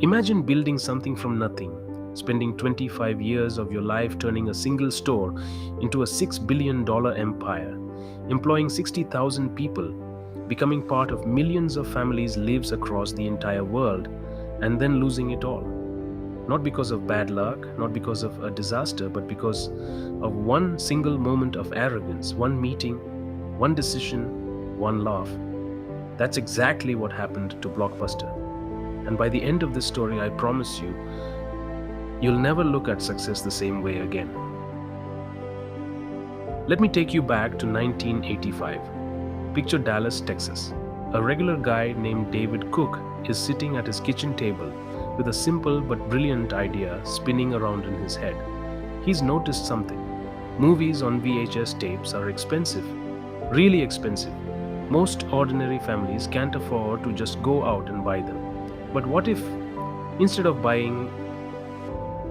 Imagine building something from nothing, spending 25 years of your life turning a single store into a $6 billion empire, employing 60,000 people, becoming part of millions of families' lives across the entire world, and then losing it all. Not because of bad luck, not because of a disaster, but because of one single moment of arrogance, one meeting, one decision, one laugh. That's exactly what happened to Blockbuster. And by the end of this story, I promise you, you'll never look at success the same way again. Let me take you back to 1985. Picture Dallas, Texas. A regular guy named David Cook is sitting at his kitchen table with a simple but brilliant idea spinning around in his head. He's noticed something. Movies on VHS tapes are expensive, really expensive. Most ordinary families can't afford to just go out and buy them. But what if, instead of buying,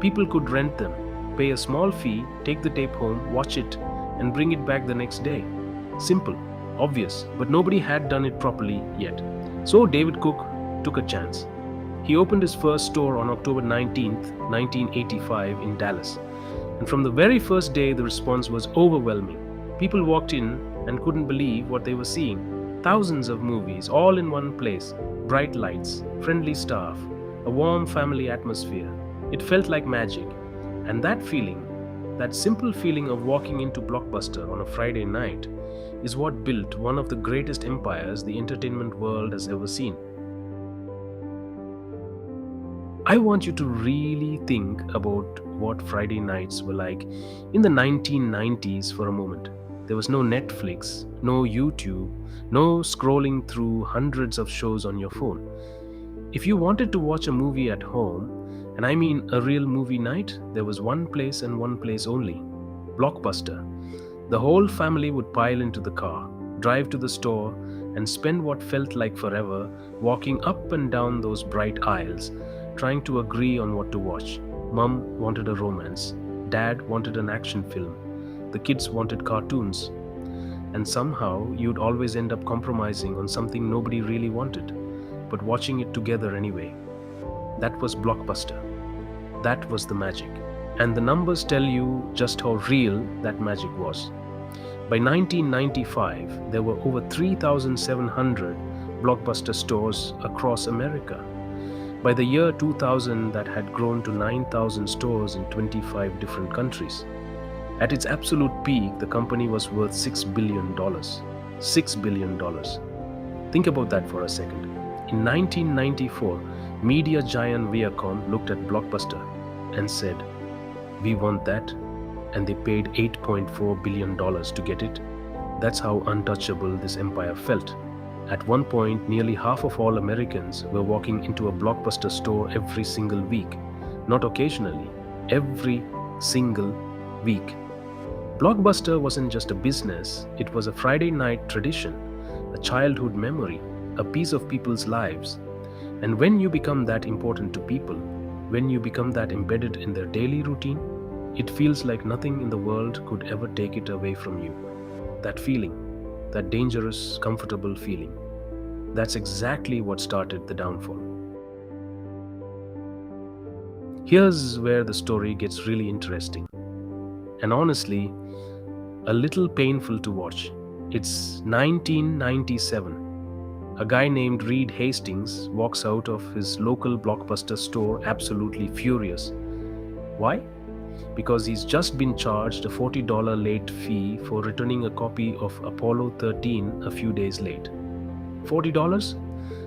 people could rent them, pay a small fee, take the tape home, watch it, and bring it back the next day? Simple, obvious, but nobody had done it properly yet. So David Cook took a chance. He opened his first store on October 19th, 1985 in Dallas. And from the very first day, the response was overwhelming. People walked in and couldn't believe what they were seeing. Thousands of movies, all in one place, bright lights, friendly staff, a warm family atmosphere. It felt like magic. And that feeling, that simple feeling of walking into Blockbuster on a Friday night, is what built one of the greatest empires the entertainment world has ever seen. I want you to really think about what Friday nights were like in the 1990s for a moment. There was no Netflix, no YouTube, no scrolling through hundreds of shows on your phone. If you wanted to watch a movie at home, and I mean a real movie night, there was one place and one place only: Blockbuster. The whole family would pile into the car, drive to the store, and spend what felt like forever walking up and down those bright aisles, trying to agree on what to watch. Mom wanted a romance, Dad wanted an action film, the kids wanted cartoons, and somehow you'd always end up compromising on something nobody really wanted, but watching it together anyway. That was Blockbuster. That was the magic. And the numbers tell you just how real that magic was. By 1995, there were over 3,700 Blockbuster stores across America. By the year 2000, that had grown to 9,000 stores in 25 different countries. At its absolute peak, the company was worth $6 billion. $6 billion. Think about that for a second. In 1994, media giant Viacom looked at Blockbuster and said, "We want that," and they paid $8.4 billion to get it. That's how untouchable this empire felt. At one point, nearly half of all Americans were walking into a Blockbuster store every single week. Not occasionally, every single week. Blockbuster wasn't just a business, it was a Friday night tradition, a childhood memory, a piece of people's lives. And when you become that important to people, when you become that embedded in their daily routine, it feels like nothing in the world could ever take it away from you. That feeling, that dangerous, comfortable feeling. That's exactly what started the downfall. Here's where the story gets really interesting. And honestly, a little painful to watch. It's 1997. A guy named Reed Hastings walks out of his local Blockbuster store absolutely furious. Why? Because he's just been charged a $40 late fee for returning a copy of Apollo 13 a few days late. $40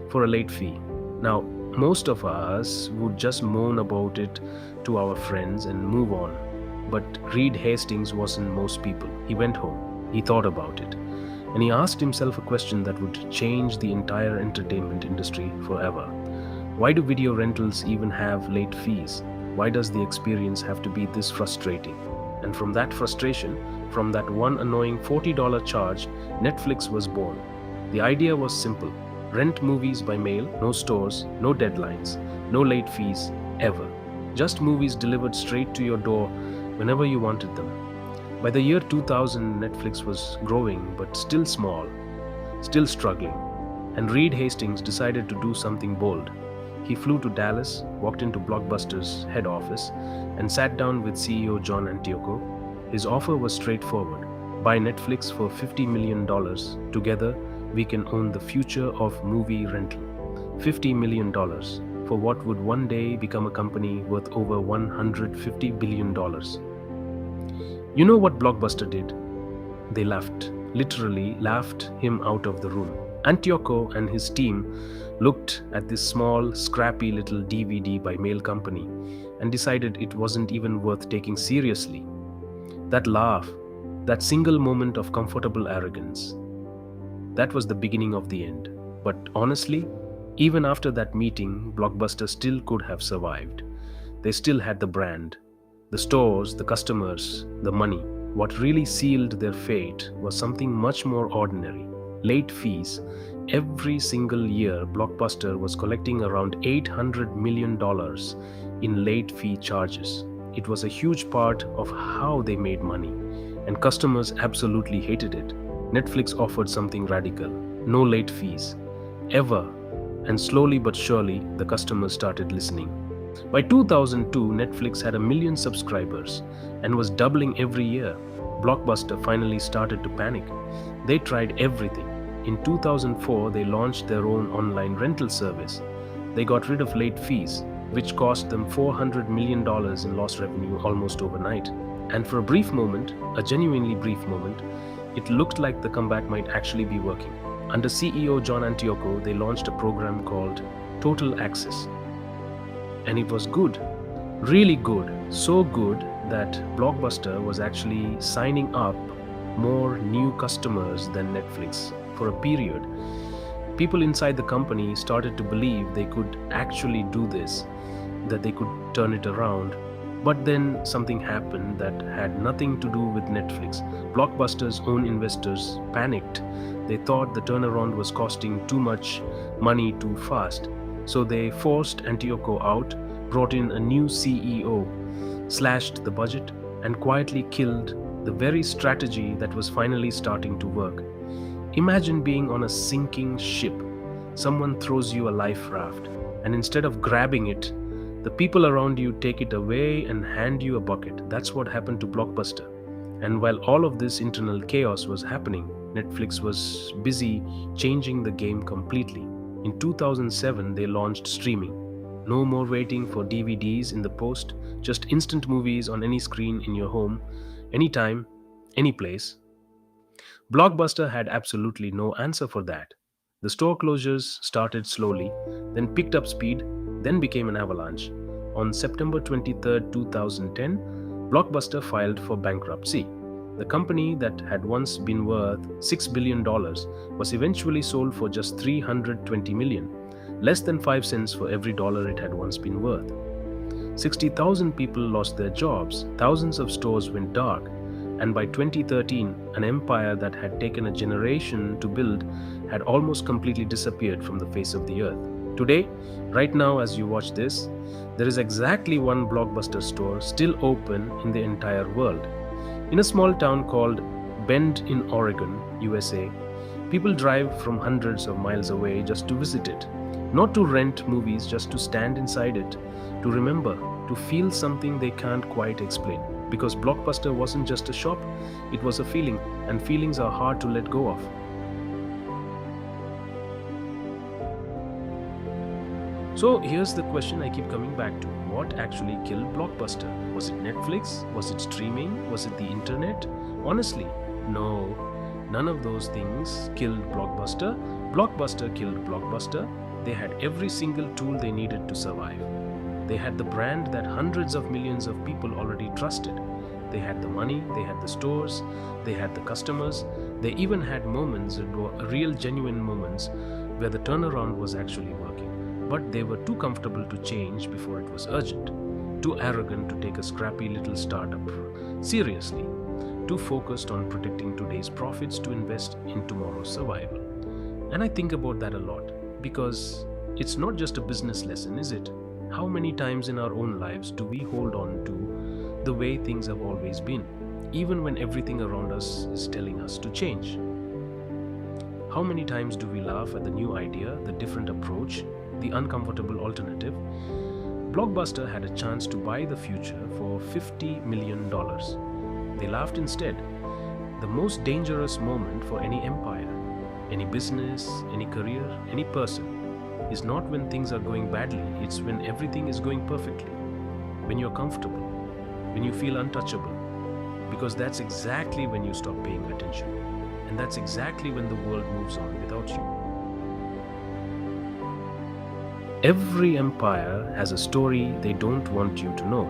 for a late fee. Now, most of us would just moan about it to our friends and move on. But Reed Hastings wasn't most people. He went home, he thought about it, and he asked himself a question that would change the entire entertainment industry forever. Why do video rentals even have late fees? Why does the experience have to be this frustrating? And from that frustration, from that one annoying $40 charge, Netflix was born. The idea was simple: rent movies by mail, no stores, no deadlines, no late fees, ever. Just movies delivered straight to your door whenever you wanted them. By the year 2000, Netflix was growing but still small, still struggling. And Reed Hastings decided to do something bold. He flew to Dallas, walked into Blockbuster's head office, and sat down with CEO John Antioco. His offer was straightforward: buy Netflix for $50 million. Together, we can own the future of movie rental. $50 million for what would one day become a company worth over $150 billion. You know what Blockbuster did? They laughed, literally laughed him out of the room. Antioco and his team looked at this small, scrappy little DVD by mail company and decided it wasn't even worth taking seriously. That laugh, that single moment of comfortable arrogance, that was the beginning of the end. But honestly, even after that meeting, Blockbuster still could have survived. They still had the brand, the stores, the customers, the money. What really sealed their fate was something much more ordinary: late fees. Every single year, Blockbuster was collecting around $800 million in late fee charges. It was a huge part of how they made money, and customers absolutely hated it. Netflix offered something radical: no late fees, ever. And slowly but surely, the customers started listening. By 2002, Netflix had 1 million subscribers and was doubling every year. Blockbuster finally started to panic. They tried everything. In 2004, they launched their own online rental service. They got rid of late fees, which cost them $400 million in lost revenue almost overnight. And for a brief moment, a genuinely brief moment, it looked like the comeback might actually be working. Under CEO John Antioco, they launched a program called Total Access. And it was good, really good, so good that Blockbuster was actually signing up more new customers than Netflix for a period. People inside the company started to believe they could actually do this, that they could turn it around. But then something happened that had nothing to do with Netflix. Blockbuster's own investors panicked. They thought the turnaround was costing too much money too fast. So they forced Antioco out, brought in a new CEO, slashed the budget, and quietly killed the very strategy that was finally starting to work. Imagine being on a sinking ship. Someone throws you a life raft, and instead of grabbing it, the people around you take it away and hand you a bucket. That's what happened to Blockbuster. And while all of this internal chaos was happening, Netflix was busy changing the game completely. In 2007, they launched streaming. No more waiting for DVDs in the post, just instant movies on any screen in your home, anytime, any place. Blockbuster had absolutely no answer for that. The store closures started slowly, then picked up speed, then became an avalanche. On September 23, 2010, Blockbuster filed for bankruptcy. The company that had once been worth $6 billion was eventually sold for just $320 million, less than 5 cents for every dollar it had once been worth. 60,000 people lost their jobs, thousands of stores went dark, and by 2013, an empire that had taken a generation to build had almost completely disappeared from the face of the earth. Today, right now as you watch this, there is exactly one Blockbuster store still open in the entire world. In a small town called Bend in Oregon, USA, people drive from hundreds of miles away just to visit it. Not to rent movies, just to stand inside it, to remember, to feel something they can't quite explain. Because Blockbuster wasn't just a shop, it was a feeling, and feelings are hard to let go of. So here's the question I keep coming back to. What actually killed Blockbuster? Was it Netflix? Was it streaming? Was it the internet? Honestly, no. None of those things killed Blockbuster. Blockbuster killed Blockbuster. They had every single tool they needed to survive. They had the brand that hundreds of millions of people already trusted. They had the money, they had the stores, they had the customers. They even had moments, real genuine moments, where the turnaround was actually working. But they were too comfortable to change before it was urgent. Too arrogant to take a scrappy little startup seriously. Too focused on protecting today's profits to invest in tomorrow's survival. And I think about that a lot, because it's not just a business lesson, is it? How many times in our own lives do we hold on to the way things have always been, even when everything around us is telling us to change? How many times do we laugh at the new idea, the different approach, the uncomfortable alternative, Blockbuster had a chance to buy the future for $50 million. They laughed instead. The most dangerous moment for any empire, any business, any career, any person is not when things are going badly, it's when everything is going perfectly. When you're comfortable, when you feel untouchable. Because that's exactly when you stop paying attention. And that's exactly when the world moves on without you. Every empire has a story they don't want you to know.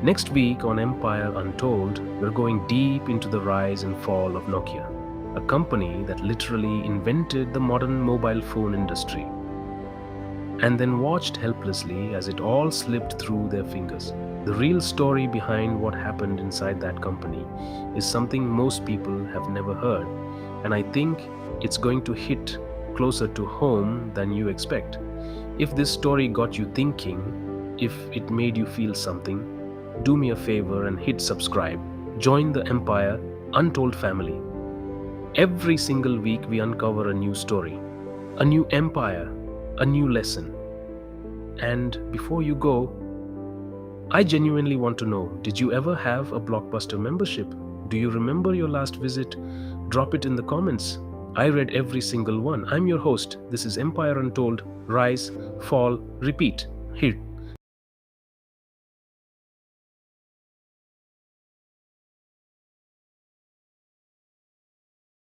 Next week on Empire Untold, we're going deep into the rise and fall of Nokia, a company that literally invented the modern mobile phone industry, and then watched helplessly as it all slipped through their fingers. The real story behind what happened inside that company is something most people have never heard, and I think it's going to hit closer to home than you expect. If this story got you thinking, if it made you feel something, do me a favor and hit subscribe. Join the Empire Untold family. Every single week we uncover a new story, a new empire, a new lesson. And before you go, I genuinely want to know, did you ever have a Blockbuster membership? Do you remember your last visit? Drop it in the comments. I read every single one. I'm your host. This is Empire Untold. Rise, fall, repeat. Hit